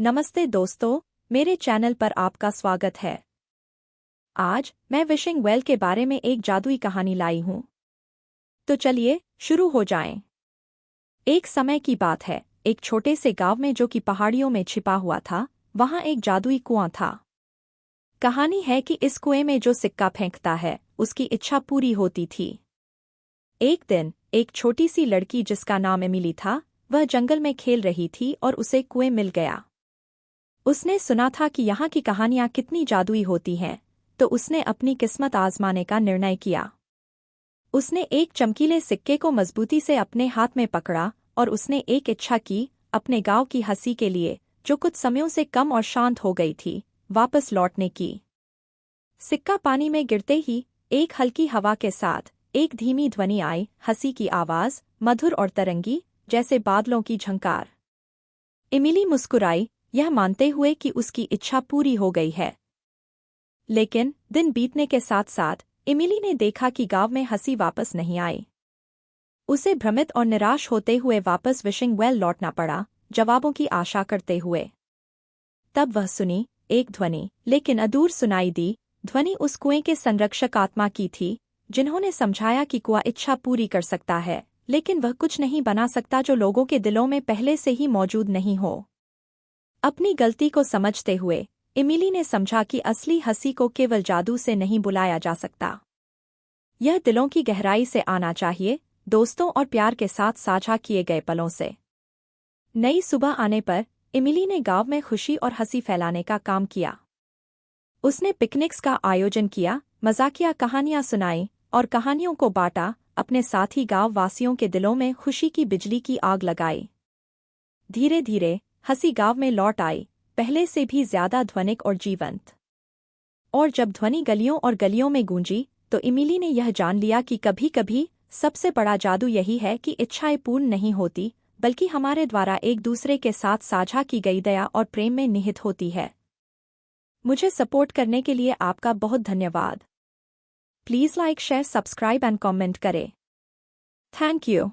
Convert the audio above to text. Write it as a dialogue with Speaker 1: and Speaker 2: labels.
Speaker 1: नमस्ते दोस्तों, मेरे चैनल पर आपका स्वागत है। आज मैं विशिंग वेल के बारे में एक जादुई कहानी लाई हूँ। तो चलिए शुरू हो जाएं। एक समय की बात है, एक छोटे से गांव में जो कि पहाड़ियों में छिपा हुआ था, वहां एक जादुई कुआं था। कहानी है कि इस कुएं में जो सिक्का फेंकता है, उसकी इच्छा पूरी होती थी। एक दिन एक छोटी सी लड़की जिसका नाम एमिली था, वह जंगल में खेल रही थी और उसे कुएं मिल गया। उसने सुना था कि यहाँ की कहानियाँ कितनी जादुई होती हैं, तो उसने अपनी किस्मत आजमाने का निर्णय किया। उसने एक चमकीले सिक्के को मजबूती से अपने हाथ में पकड़ा और उसने एक इच्छा की, अपने गांव की हंसी के लिए, जो कुछ समयों से कम और शांत हो गई थी, वापस लौटने की। सिक्का पानी में गिरते ही एक हल्की हवा के साथ एक धीमी ध्वनि आई, हंसी की आवाज, मधुर और तरंगी, जैसे बादलों की झंकार। एमिली मुस्कुराई, यह मानते हुए कि उसकी इच्छा पूरी हो गई है। लेकिन दिन बीतने के साथ साथ एमिली ने देखा कि गांव में हंसी वापस नहीं आई। उसे भ्रमित और निराश होते हुए वापस विशिंग वेल लौटना पड़ा, जवाबों की आशा करते हुए। तब वह सुनी एक ध्वनि, लेकिन अधूर सुनाई दी। ध्वनि उस कुएं के संरक्षक आत्मा की थी, जिन्होंने समझाया कि कुआं इच्छा पूरी कर सकता है, लेकिन वह कुछ नहीं बना सकता जो लोगों के दिलों में पहले से ही मौजूद नहीं हो। अपनी गलती को समझते हुए एमिली ने समझा कि असली हंसी को केवल जादू से नहीं बुलाया जा सकता। यह दिलों की गहराई से आना चाहिए, दोस्तों और प्यार के साथ साझा किए गए पलों से। नई सुबह आने पर एमिली ने गांव में खुशी और हंसी फैलाने का काम किया। उसने पिकनिक्स का आयोजन किया, मजाकिया कहानियां सुनाई और कहानियों को बांटा, अपने साथ ही गांव वासियों के दिलों में खुशी की बिजली की आग लगाई। धीरे धीरे हंसी गांव में लौट आई, पहले से भी ज्यादा ध्वनिक और जीवंत। और जब ध्वनि गलियों और गलियों में गूंजी, तो एमिली ने यह जान लिया कि कभी-कभी सबसे बड़ा जादू यही है कि इच्छाएं पूर्ण नहीं होती, बल्कि हमारे द्वारा एक दूसरे के साथ साझा की गई दया और प्रेम में निहित होती है। मुझे सपोर्ट करने के लिए आपका बहुत धन्यवाद। Please like, share, subscribe and comment करें। Thank you.